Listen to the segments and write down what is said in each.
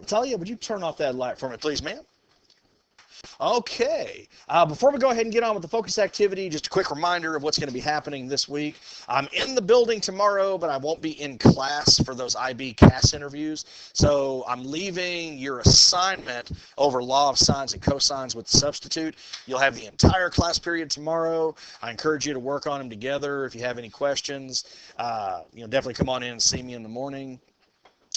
Talia, would you turn off that light for me, please, ma'am? Okay. Before we go ahead and get on with the focus activity, just a quick reminder of what's going to be happening this week. I'm in the building tomorrow, but I won't be in class for those IB CAS interviews. So I'm leaving your assignment over law of sines and cosines with the substitute. You'll have the entire class period tomorrow. I encourage you to work on them together. If you have any questions, definitely come on in and see me in the morning.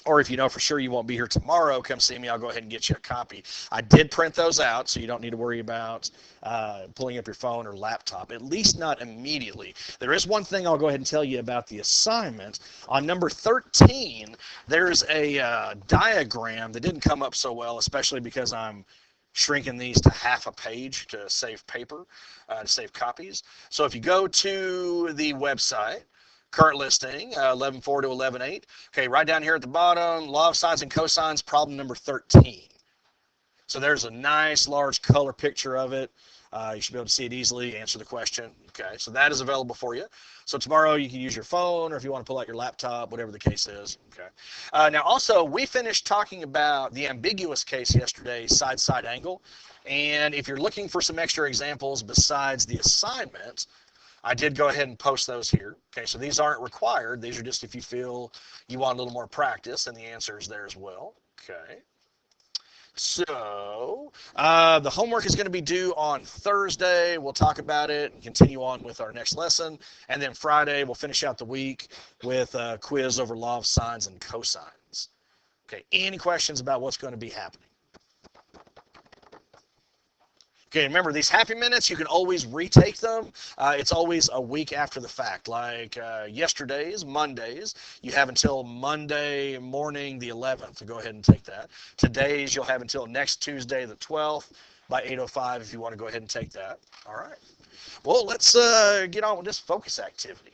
Or if you know for sure you won't be here tomorrow, come see me. I'll go ahead and get you a copy. I did print those out, so you don't need to worry about pulling up your phone or laptop, at least not immediately. There is one thing I'll go ahead and tell you about the assignment. On number 13, there's a diagram that didn't come up so well, especially because I'm shrinking these to half a page to save paper, to save copies. So if you go to the website, current listing, 11.4 to 11.8. Okay, right down here at the bottom, law of sines and cosines, problem number 13. So there's a nice large color picture of it. You should be able to see it easily, answer the question. Okay, so that is available for you. So tomorrow you can use your phone, or if you want to pull out your laptop, whatever the case is. Okay. Now also, we finished talking about the ambiguous case yesterday, side-side angle. And if you're looking for some extra examples besides the assignment, I did go ahead and post those here. Okay, so these aren't required. These are just if you feel you want a little more practice, and the answer is there as well. Okay. So the homework is going to be due on Thursday. We'll talk about it and continue on with our next lesson. And then Friday, we'll finish out the week with a quiz over law of sines and cosines. Okay, any questions about what's going to be happening? Okay, remember, these happy minutes, you can always retake them. It's always a week after the fact. Like yesterday's, Mondays, you have until Monday morning, the 11th, to go ahead and take that. Today's, you'll have until next Tuesday, the 12th, by 8:05 if you want to go ahead and take that. All right. Well, let's get on with this focus activity.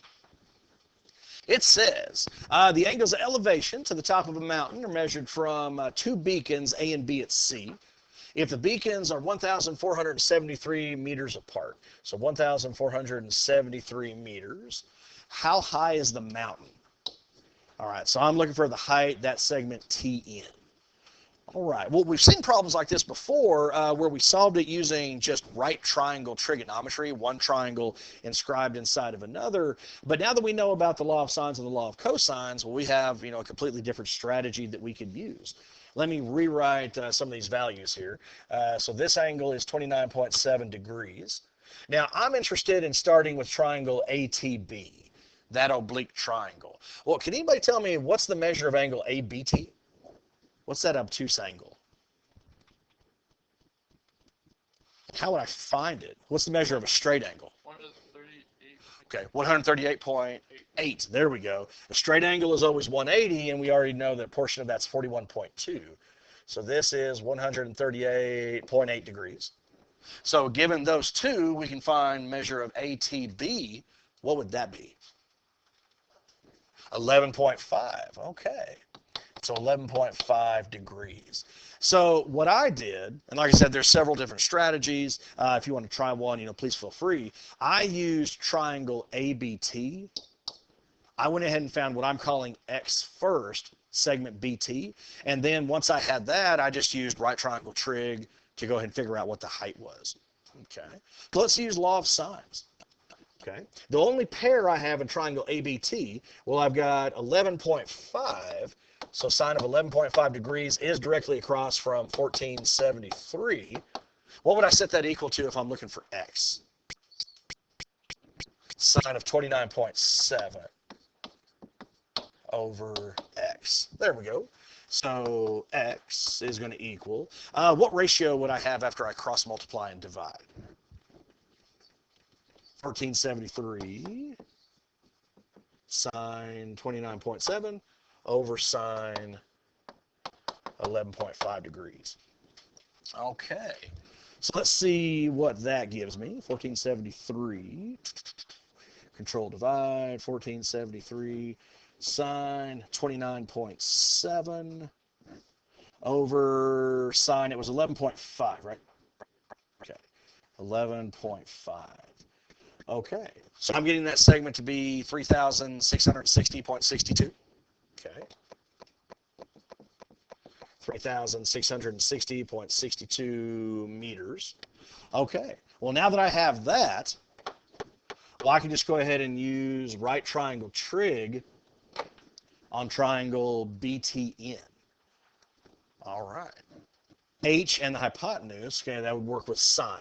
It says the angles of elevation to the top of a mountain are measured from two beacons, A and B at C. If the beacons are 1,473 meters apart, so 1,473 meters, how high is the mountain? All right, so I'm looking for the height, that segment TN. All right, well, we've seen problems like this before where we solved it using just right triangle trigonometry, one triangle inscribed inside of another. But now that we know about the law of sines and the law of cosines, well, we have a completely different strategy that we could use. Let me rewrite some of these values here. So this angle is 29.7 degrees. Now, I'm interested in starting with triangle ATB, that oblique triangle. Well, can anybody tell me what's the measure of angle ABT? What's that obtuse angle? How would I find it? What's the measure of a straight angle? 138. Okay, 138.8. There we go. A straight angle is always 180, and we already know that a portion of that's 41.2. So this is 138.8 degrees. So given those two, we can find measure of ATB. What would that be? 11.5. Okay. So 11.5 degrees. So what I did, and like I said, there's several different strategies. If you want to try one, please feel free. I used triangle ABT. I went ahead and found what I'm calling X first, segment BT. And then once I had that, I just used right triangle trig to go ahead and figure out what the height was. Okay. Let's use law of sines. Okay. The only pair I have in triangle ABT, well, I've got 11.5. So sine of 11.5 degrees is directly across from 1473. What would I set that equal to if I'm looking for X? Sine of 29.7 over X. There we go. So X is going to equal, what ratio would I have after I cross multiply and divide? 1473 sine 29.7 over sine 11.5 degrees. Okay, so let's see what that gives me. 1473, control divide, 1473 sine 29.7 over sine, it was 11.5, right? Okay, 11.5. Okay, so I'm getting that segment to be 3,660.62. Okay. 3,660.62 meters. Okay, well, now that I have that, well, I can just go ahead and use right triangle trig on triangle BTN. All right. H and the hypotenuse, okay, that would work with sine.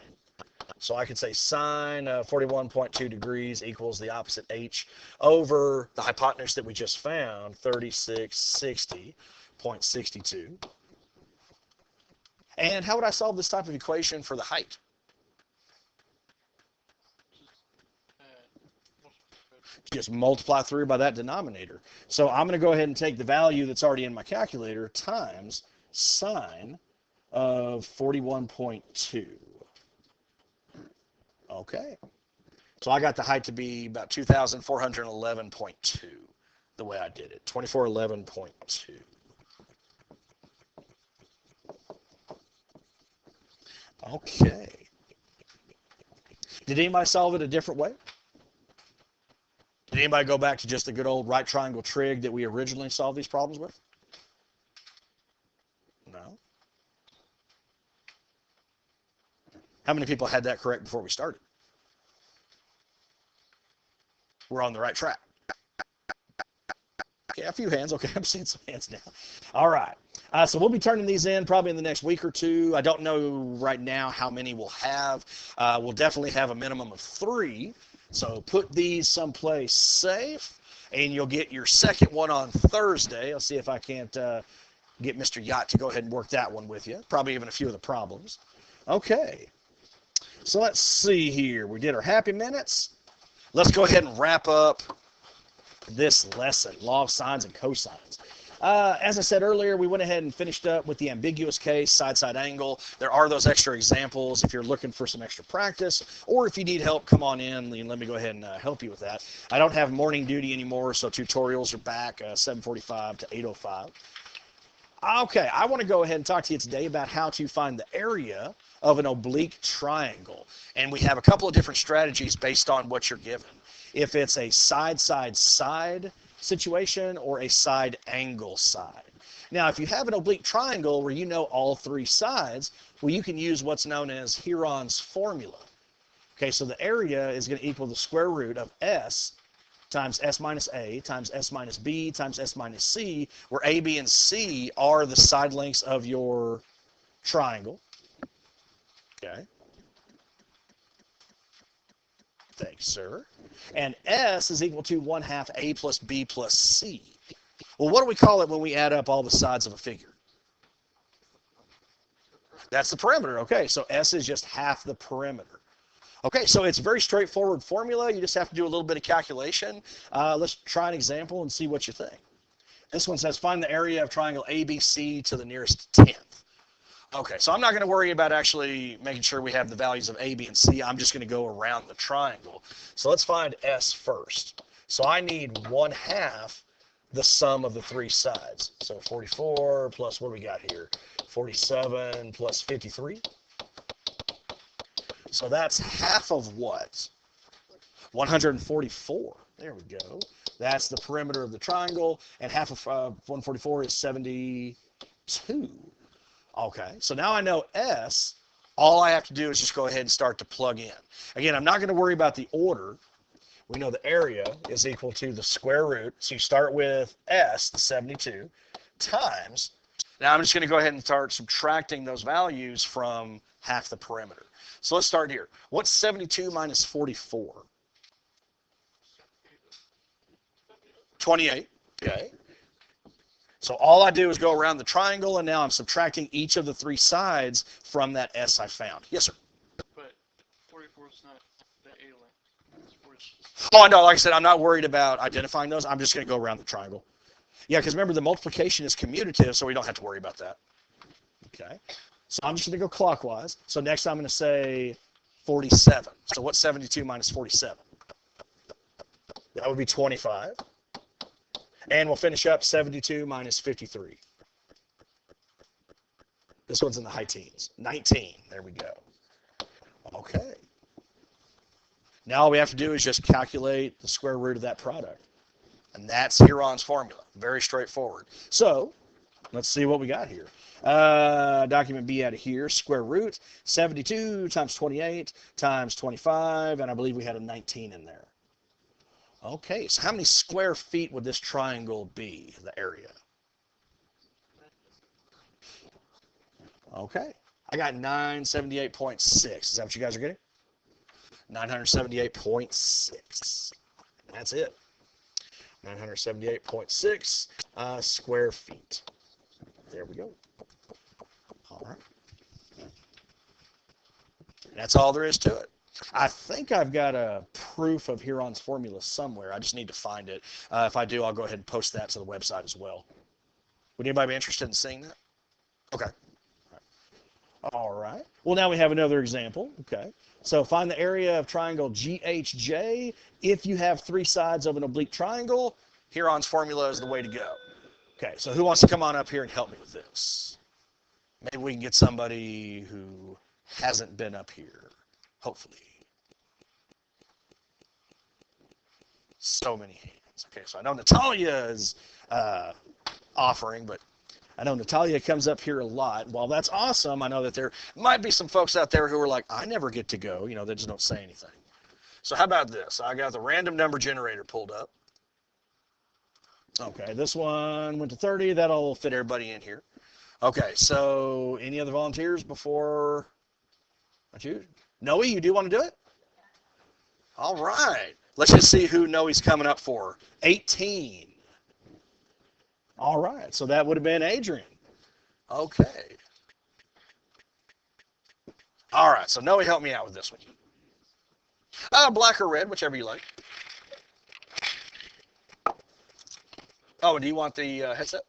So I could say sine 41.2 degrees equals the opposite H over the hypotenuse that we just found, 3660.62. And how would I solve this type of equation for the height? Just multiply through by that denominator. So I'm going to go ahead and take the value that's already in my calculator times sine of 41.2. Okay. So I got the height to be about 2,411.2 the way I did it, 2411.2. Okay. Did anybody solve it a different way? Did anybody go back to just the good old right triangle trig that we originally solved these problems with? No. How many people had that correct before we started? We're on the right track. Okay, a few hands. Okay, I'm seeing some hands now. All right. So we'll be turning these in probably in the next week or two. I don't know right now how many we'll have. We'll definitely have a minimum of 3. So put these someplace safe, and you'll get your second one on Thursday. I'll see if I can't get Mr. Yacht to go ahead and work that one with you. Probably even a few of the problems. Okay. So let's see here. We did our happy minutes. Let's go ahead and wrap up this lesson, law of sines and cosines. As I said earlier, we went ahead and finished up with the ambiguous case, side-side angle. There are those extra examples if you're looking for some extra practice, or if you need help, come on in and let me go ahead and help you with that. I don't have morning duty anymore, so tutorials are back 7:45 to 8:05. Okay, I want to go ahead and talk to you today about how to find the area of an oblique triangle. And we have a couple of different strategies based on what you're given. If it's a side-side-side situation or a side angle side. Now, if you have an oblique triangle where you know all 3 sides, well, you can use what's known as Heron's formula. Okay, so the area is going to equal the square root of S times S minus A times S minus B times S minus C, where A, B, and C are the side lengths of your triangle. Okay. Thanks, sir. And S is equal to 1/2 A plus B plus C. Well, what do we call it when we add up all the sides of a figure? That's the perimeter. Okay, so S is just half the perimeter. Okay, so it's a very straightforward formula. You just have to do a little bit of calculation. Let's try an example and see what you think. This one says find the area of triangle ABC to the nearest 10th. Okay, so I'm not going to worry about actually making sure we have the values of A, B, and C. I'm just going to go around the triangle. So let's find S first. So I need 1/2 the sum of the 3 sides. So 44 plus what do we got here? 47 plus 53. So that's half of what? 144. There we go. That's the perimeter of the triangle, and half of 144 is 72. Okay, so now I know S. All I have to do is just go ahead and start to plug in. Again, I'm not going to worry about the order. We know the area is equal to the square root. So you start with S, the 72, times. Now I'm just going to go ahead and start subtracting those values from half the perimeter. So let's start here. What's 72 minus 44? 28. Okay. So all I do is go around the triangle, and now I'm subtracting each of the 3 sides from that S I found. Yes, sir. But 44 is not the A length. Oh, no, like I said, I'm not worried about identifying those. I'm just going to go around the triangle. Yeah, because remember, the multiplication is commutative, so we don't have to worry about that. Okay. So I'm just going to go clockwise. So next I'm going to say 47. So what's 72 minus 47? That would be 25. And we'll finish up 72 minus 53. This one's in the high teens. 19. There we go. Okay. Now all we have to do is just calculate the square root of that product. And that's Heron's formula. Very straightforward. So Let's see what we got here. Document B out of here. Square root 72 times 28 times 25, and I believe we had a 19 in there. Okay, so how many square feet would this triangle be, the area? Okay, I got 978.6. Is that what you guys are getting? 978.6. That's it. 978.6 square feet. There we go. All right. That's all there is to it. I think I've got a proof of Huron's formula somewhere. I just need to find it. If I do, I'll go ahead and post that to the website as well. Would anybody be interested in seeing that? Okay. All right. Well, now we have another example. Okay. So find the area of triangle GHJ. If you have three sides of an oblique triangle, Huron's formula is the way to go. Okay. So who wants to come on up here and help me with this? Maybe we can get somebody who hasn't been up here. Hopefully. So many hands. Okay. So I know Natalia is offering, but I know Natalia comes up here a lot. While that's awesome, I know that there might be some folks out there who are like, I never get to go. You know, they just don't say anything. So how about this? I got the random number generator pulled up. Okay, this one went to 30. That'll fit everybody in here. Okay, so any other volunteers before I choose? Noe, you do want to do it? All right. Let's just see who Noe's coming up for. 18. All right, so that would have been Adrian. Okay. All right, so Noe, help me out with this one. Black or red, whichever you like. Oh, do you want the headset?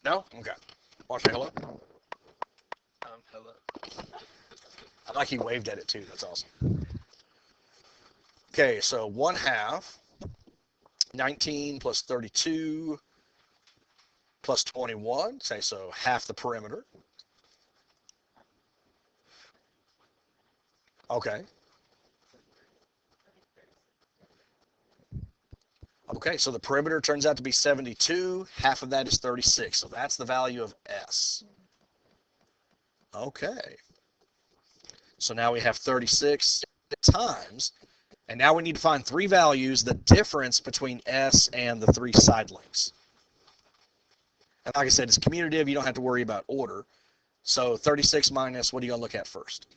No? Okay. Want to say hello? Hello. I like he waved at it too. That's awesome. Okay, so 1/2, 19 plus 32 plus 21. Say so half the perimeter. Okay. Okay, so the perimeter turns out to be 72. Half of that is 36. So that's the value of S. Okay. So now we have 36 times. And now we need to find three values, the difference between S and the three side lengths. And like I said, it's commutative. You don't have to worry about order. So 36 minus, what are you going to look at first?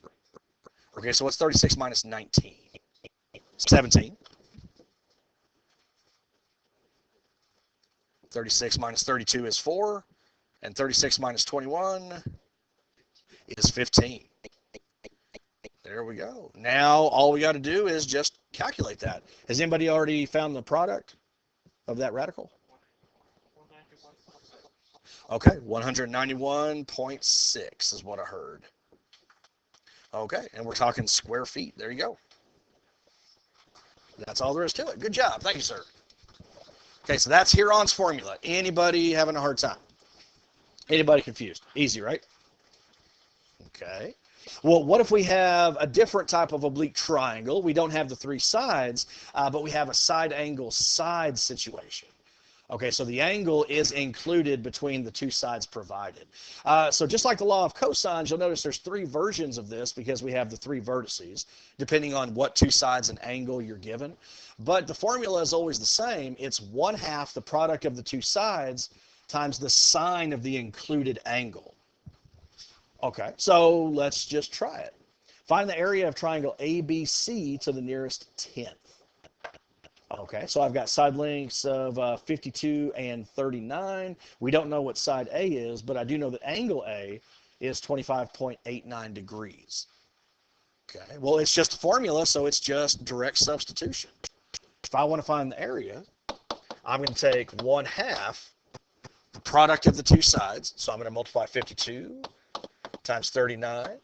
Okay, so what's 36 minus 19? 17. 36 minus 32 is 4. And 36 minus 21 is 15. There we go. Now all we got to do is just calculate that. Has anybody already found the product of that radical? Okay, 191.6 is what I heard. Okay, and we're talking square feet. There you go. That's all there is to it. Good job. Thank you, sir. Okay, so that's Huron's formula. Anybody having a hard time? Anybody confused? Easy, right? Okay. Well, what if we have a different type of oblique triangle? We don't have the three sides, but we have a side angle side situation. Okay, so the angle is included between the two sides provided. So just like the law of cosines, you'll notice there's three versions of this because we have the three vertices, depending on what two sides and angle you're given. But the formula is always the same. It's 1/2 the product of the two sides times the sine of the included angle. Okay, so let's just try it. Find the area of triangle ABC to the nearest 10th. Okay, so I've got side lengths of 52 and 39. We don't know what side A is, but I do know that angle A is 25.89 degrees. Okay, well, it's just a formula, so it's just direct substitution. If I want to find the area, I'm going to take 1/2 the product of the two sides. So I'm going to multiply 52 times 39,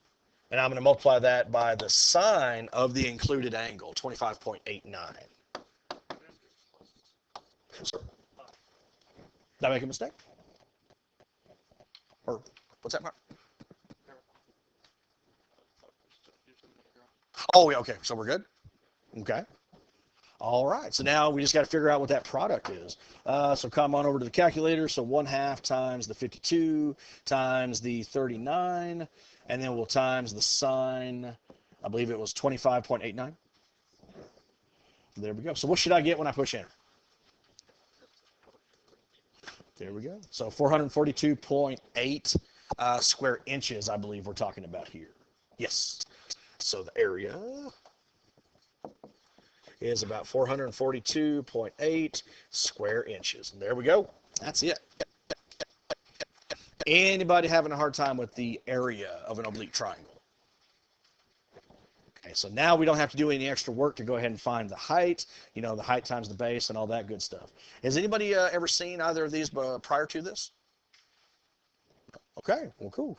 and I'm going to multiply that by the sine of the included angle, 25.89. Did I make a mistake? Or what's that, Mark? Oh, yeah, okay, so we're good? Okay. All right, so now we just got to figure out what that product is. So come on over to the calculator. So 1/2 times the 52 times the 39, and then we'll times the sine. I believe it was 25.89. There we go. So what should I get when I push enter? There we go. So 442.8 square inches, I believe we're talking about here. Yes. So the area is about 442.8 square inches. And there we go. That's it. Anybody having a hard time with the area of an oblique triangle? Okay, so now we don't have to do any extra work to go ahead and find the height, the height times the base and all that good stuff. Has anybody ever seen either of these prior to this? Okay, well, cool.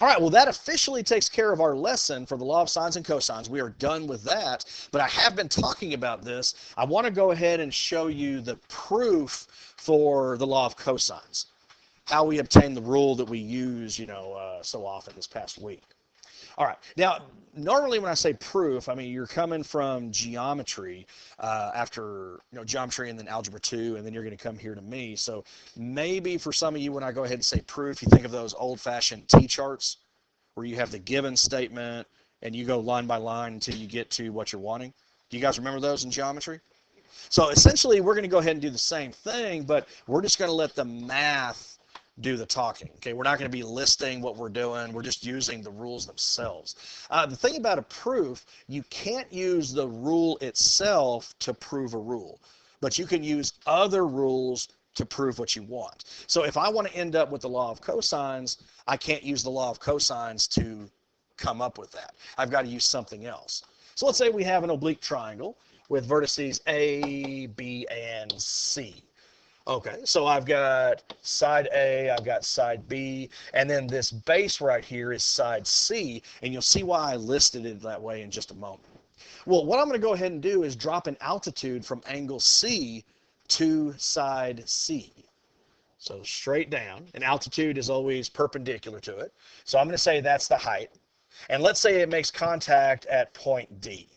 All right, well, that officially takes care of our lesson for the law of sines and cosines. We are done with that, but I have been talking about this. I want to go ahead and show you the proof for the law of cosines, how we obtain the rule that we use, so often this past week. All right. Now, normally when I say proof, I mean you're coming from geometry after geometry and then algebra 2, and then you're going to come here to me. So maybe for some of you, when I go ahead and say proof, you think of those old-fashioned T-charts where you have the given statement and you go line by line until you get to what you're wanting. Do you guys remember those in geometry? So essentially, we're going to go ahead and do the same thing, but we're just going to let the math do the talking. Okay, we're not going to be listing what we're doing. We're just using the rules themselves. The thing about a proof, you can't use the rule itself to prove a rule, but you can use other rules to prove what you want. So if I want to end up with the law of cosines, I can't use the law of cosines to come up with that. I've got to use something else. So let's say we have an oblique triangle with vertices A, B, and C. Okay, so I've got side A, I've got side B, and then this base right here is side C, and you'll see why I listed it that way in just a moment. Well, what I'm going to go ahead and do is drop an altitude from angle C to side C. So straight down, and altitude is always perpendicular to it. So I'm going to say that's the height. And let's say it makes contact at point D.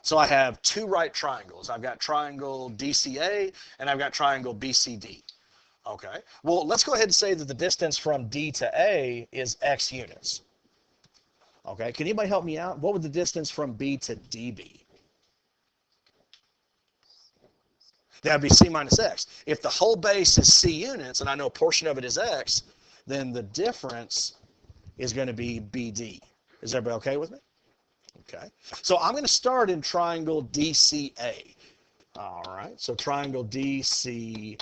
So I have two right triangles. I've got triangle DCA and I've got triangle BCD. Okay, well, let's go ahead and say that the distance from D to A is X units. Okay, can anybody help me out? What would the distance from B to D be? That would be C minus X. If the whole base is C units and I know a portion of it is X, then the difference is going to be BD. Is everybody okay with me? Okay, so I'm going to start in triangle DCA. All right, so triangle DCA.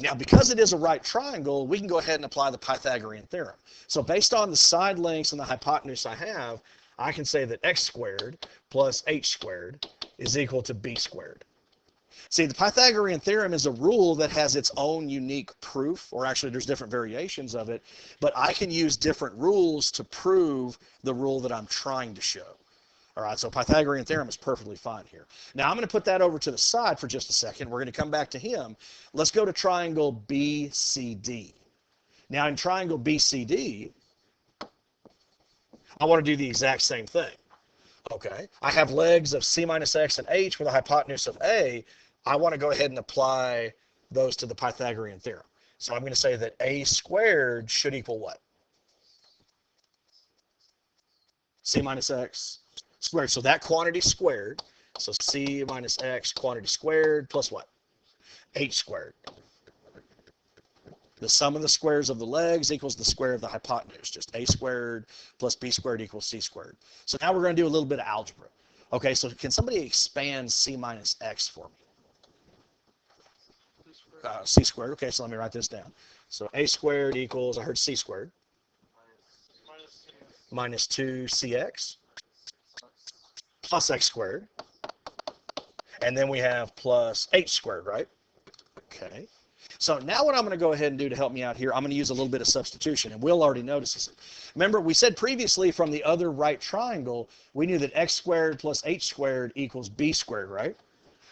Now, because it is a right triangle, we can go ahead and apply the Pythagorean theorem. So based on the side lengths and the hypotenuse I have, I can say that x squared plus h squared is equal to b squared. See, the Pythagorean theorem is a rule that has its own unique proof, or actually there's different variations of it, but I can use different rules to prove the rule that I'm trying to show. All right, so Pythagorean theorem is perfectly fine here. Now I'm going to put that over to the side for just a second. We're going to come back to him. Let's go to triangle BCD. Now in triangle BCD, I want to do the exact same thing. Okay, I have legs of C minus X and H with a hypotenuse of A. I want to go ahead and apply those to the Pythagorean theorem. So I'm going to say that A squared should equal what? C minus X squared. So that quantity squared. So C minus X quantity squared plus what? H squared. The sum of the squares of the legs equals the square of the hypotenuse. Just A squared plus B squared equals C squared. So now we're going to do a little bit of algebra. Okay, so can somebody expand C minus X for me? C squared. Okay, so let me write this down. So A squared equals, I heard C squared, minus 2CX plus X squared. And then we have plus H squared, right? Okay. So now what I'm going to go ahead and do to help me out here, I'm going to use a little bit of substitution, and Will already notices it. Remember, we said previously from the other right triangle, we knew that X squared plus H squared equals B squared, right?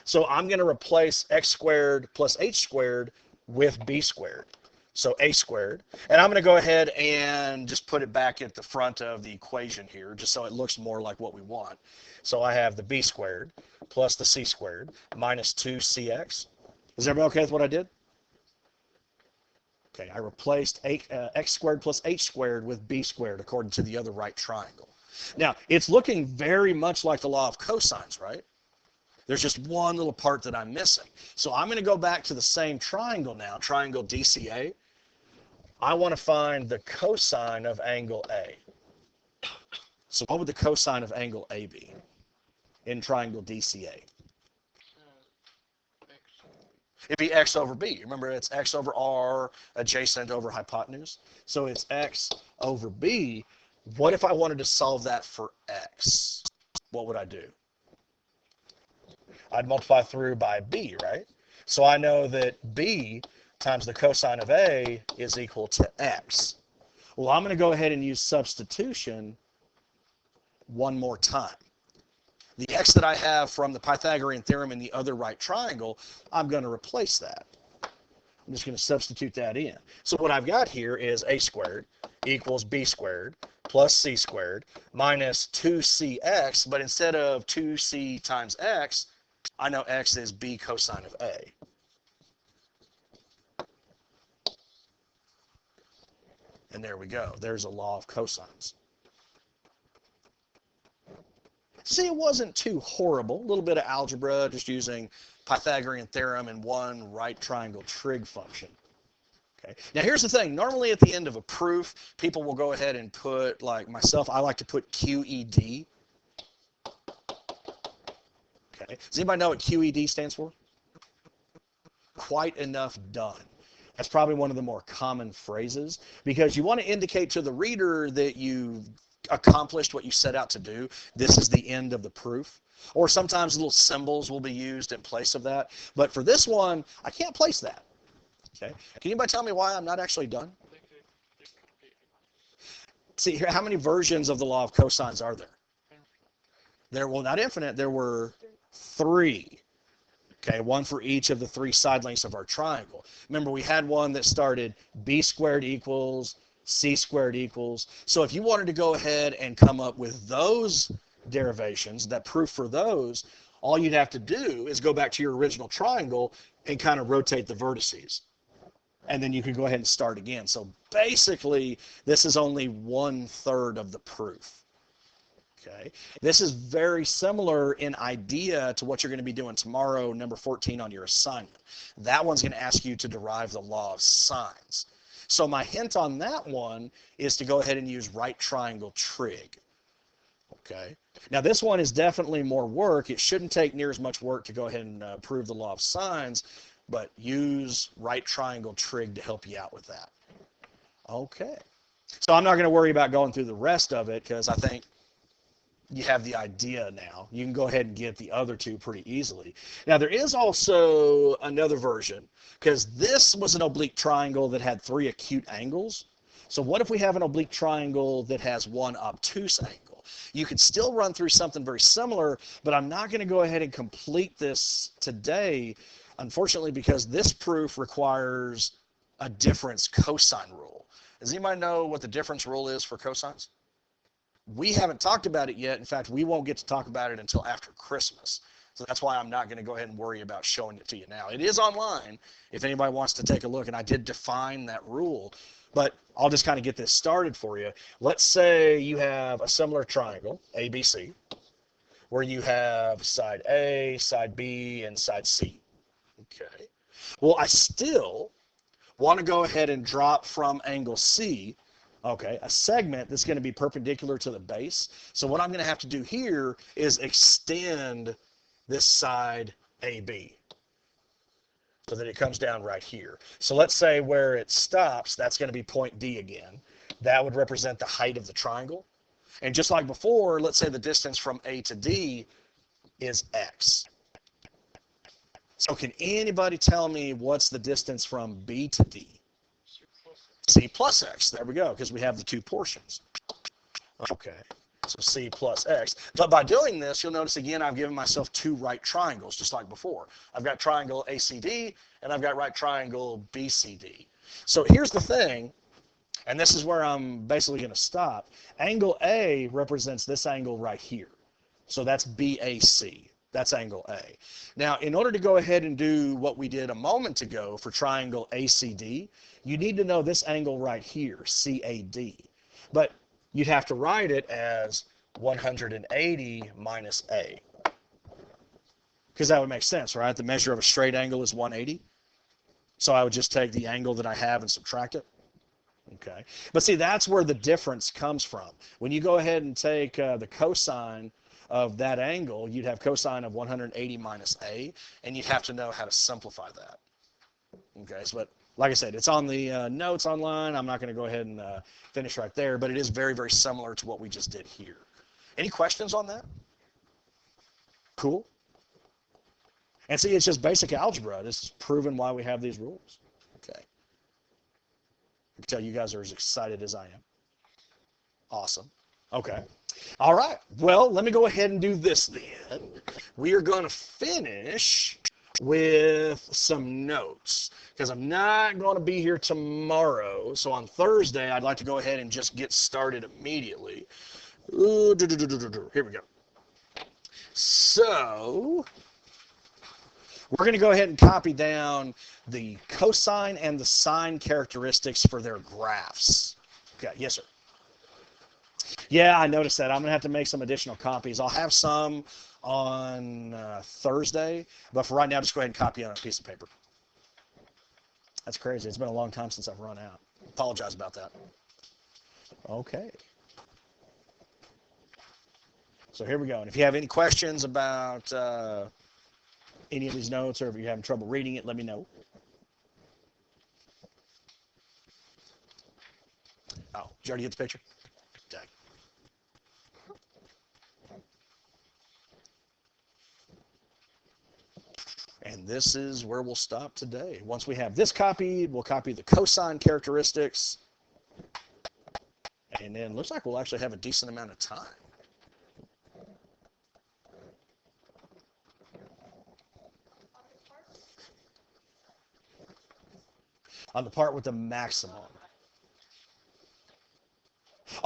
So I'm going to replace X squared plus H squared with B squared. So a squared. And I'm going to go ahead and just put it back at the front of the equation here, just so it looks more like what we want. So I have the b squared plus the c squared minus 2cx. Is everybody okay with what I did? Okay, I replaced x squared plus h squared with b squared according to the other right triangle. Now, it's looking very much like the law of cosines, right? There's just one little part that I'm missing. So I'm going to go back to the same triangle now, triangle DCA. I want to find the cosine of angle A. So what would the cosine of angle A be in triangle DCA? X. It'd be x over b. Remember, it's x over r adjacent over hypotenuse. So it's x over b. What if I wanted to solve that for x? What would I do? I'd multiply through by b, right? So I know that b times the cosine of a is equal to x. Well, I'm going to go ahead and use substitution one more time. The x that I have from the Pythagorean theorem in the other right triangle, I'm going to replace that. I'm just going to substitute that in. So what I've got here is a squared equals b squared plus c squared minus 2cx, but instead of 2c times x, I know x is b cosine of a. And there we go. There's a law of cosines. See, it wasn't too horrible. A little bit of algebra, just using Pythagorean theorem and one right triangle trig function. Okay. Now here's the thing. Normally at the end of a proof, people will go ahead and put, like myself, I like to put QED. Okay. Does anybody know what QED stands for? Quite enough done. That's probably one of the more common phrases because you want to indicate to the reader that you've accomplished what you set out to do. This is the end of the proof. Or sometimes little symbols will be used in place of that. But for this one, I can't place that. Okay. Can anybody tell me why I'm not actually done? See here, how many versions of the law of cosines are there? Well, not infinite. There were 3. Okay, one for each of the 3 side lengths of our triangle. Remember, we had one that started b squared equals c squared equals. So if you wanted to go ahead and come up with those derivations, that proof for those, all you'd have to do is go back to your original triangle and kind of rotate the vertices. And then you can go ahead and start again. So basically, this is only 1/3 of the proof. Okay. This is very similar in idea to what you're going to be doing tomorrow, number 14 on your assignment. That one's going to ask you to derive the law of sines. So my hint on that one is to go ahead and use right triangle trig. Okay. Now this one is definitely more work. It shouldn't take near as much work to go ahead and prove the law of sines, but use right triangle trig to help you out with that. Okay. So I'm not going to worry about going through the rest of it because I think you have the idea now. You can go ahead and get the other 2 pretty easily. Now there is also another version because this was an oblique triangle that had 3 acute angles. So what if we have an oblique triangle that has 1 obtuse angle? You could still run through something very similar, but I'm not going to go ahead and complete this today, unfortunately, because this proof requires a difference cosine rule. Does anybody know what the difference rule is for cosines? We haven't talked about it yet. In fact, we won't get to talk about it until after Christmas. So that's why I'm not going to go ahead and worry about showing it to you now. It is online if anybody wants to take a look, and I did define that rule. But I'll just kind of get this started for you. Let's say you have a similar triangle, ABC, where you have side A, side B, and side C. Okay. Well, I still want to go ahead and drop from angle C, okay, a segment that's going to be perpendicular to the base. So what I'm going to have to do here is extend this side AB so that it comes down right here. So let's say where it stops, that's going to be point D again. That would represent the height of the triangle. And just like before, let's say the distance from A to D is X. So can anybody tell me what's the distance from B to D? C plus X. There we go, because we have the 2 portions. Okay, so C plus X. But by doing this, you'll notice again, I've given myself 2 right triangles, just like before. I've got triangle ACD, and I've got right triangle BCD. So here's the thing, and this is where I'm basically going to stop. Angle A represents this angle right here. So that's BAC. That's angle A. Now, in order to go ahead and do what we did a moment ago for triangle ACD, you need to know this angle right here, CAD. But you'd have to write it as 180 minus A. Because that would make sense, right? The measure of a straight angle is 180. So I would just take the angle that I have and subtract it. Okay. But see, that's where the difference comes from. When you go ahead and take the cosine of that angle, you'd have cosine of 180 minus A, and you'd have to know how to simplify that. Okay. So, but like I said, it's on the notes online. I'm not going to go ahead and finish right there, but it is very, very similar to what we just did here. Any questions on that? Cool. And see, it's just basic algebra. This is proving why we have these rules. Okay. I can tell you guys are as excited as I am. Awesome. Okay. All right. Well, let me go ahead and do this then. We are going to finish with some notes because I'm not going to be here tomorrow. So on Thursday, I'd like to go ahead and just get started immediately. Here we go. So we're going to go ahead and copy down the cosine and the sine characteristics for their graphs. Okay. Yes, sir. Yeah, I noticed that. I'm going to have to make some additional copies. I'll have some on Thursday, but for right now, just go ahead and copy on a piece of paper. That's crazy. It's been a long time since I've run out. Apologize about that. Okay. So here we go. And if you have any questions about any of these notes, or if you're having trouble reading it, let me know. Oh, did you already get the picture? Dang. And this is where we'll stop today. Once we have this copied, we'll copy the cosine characteristics. And then looks like we'll actually have a decent amount of time. On the part with the maximum.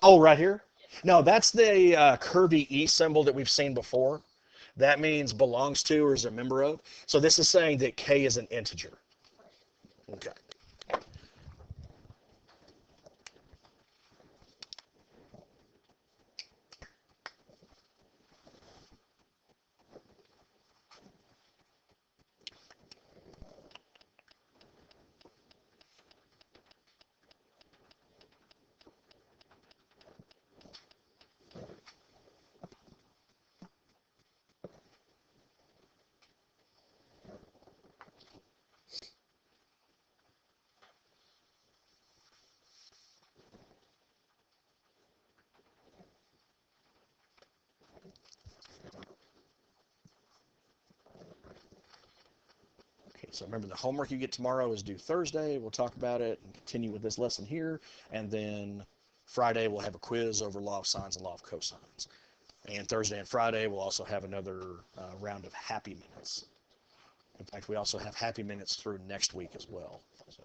Oh, right here? No, that's the curvy E symbol that we've seen before. That means belongs to or is a member of. So this is saying that K is an integer. Okay. Okay, so remember the homework you get tomorrow is due Thursday. We'll talk about it and continue with this lesson here. And then Friday we'll have a quiz over law of sines and law of cosines. And Thursday and Friday we'll also have another round of happy minutes. In fact, we also have happy minutes through next week as well. So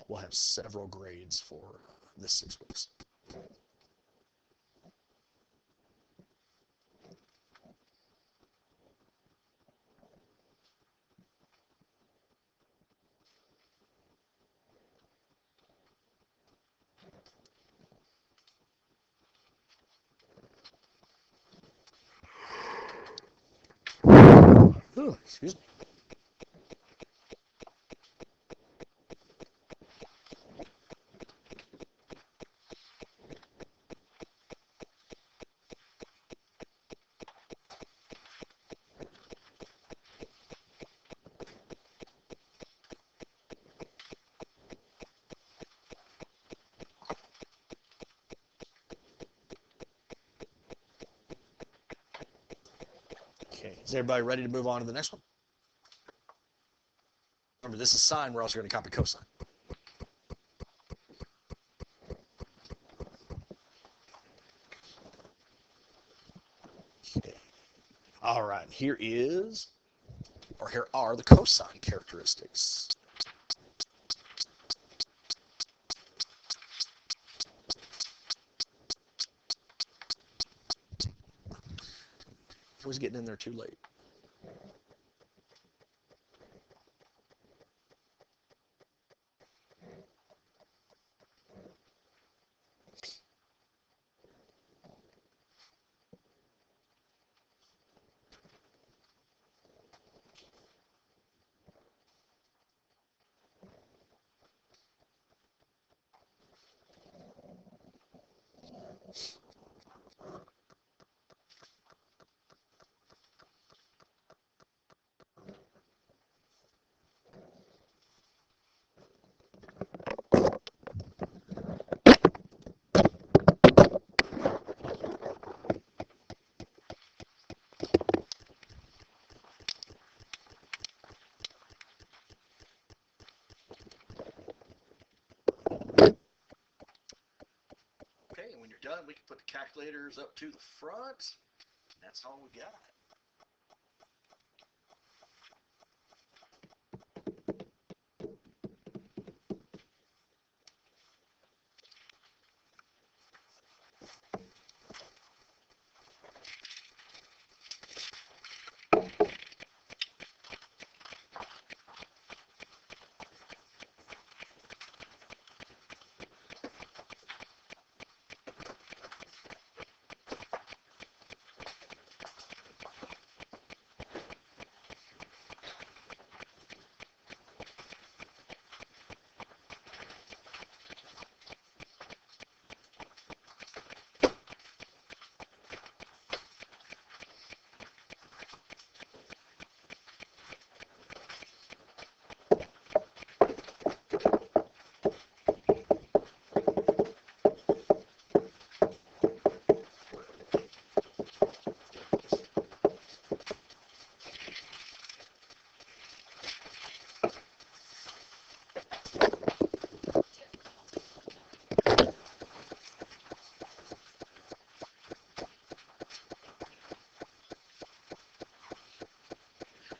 we'll have several grades for this 6 weeks. Ooh, excuse me. Okay, is everybody ready to move on to the next one? Remember, this is sine. We're also going to copy cosine. Okay. All right, here is or here are the cosine characteristics. It was getting in there too late. Okay, and when you're done, we can put the calculators up to the front. That's all we got.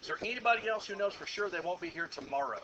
Is there anybody else who knows for sure they won't be here tomorrow?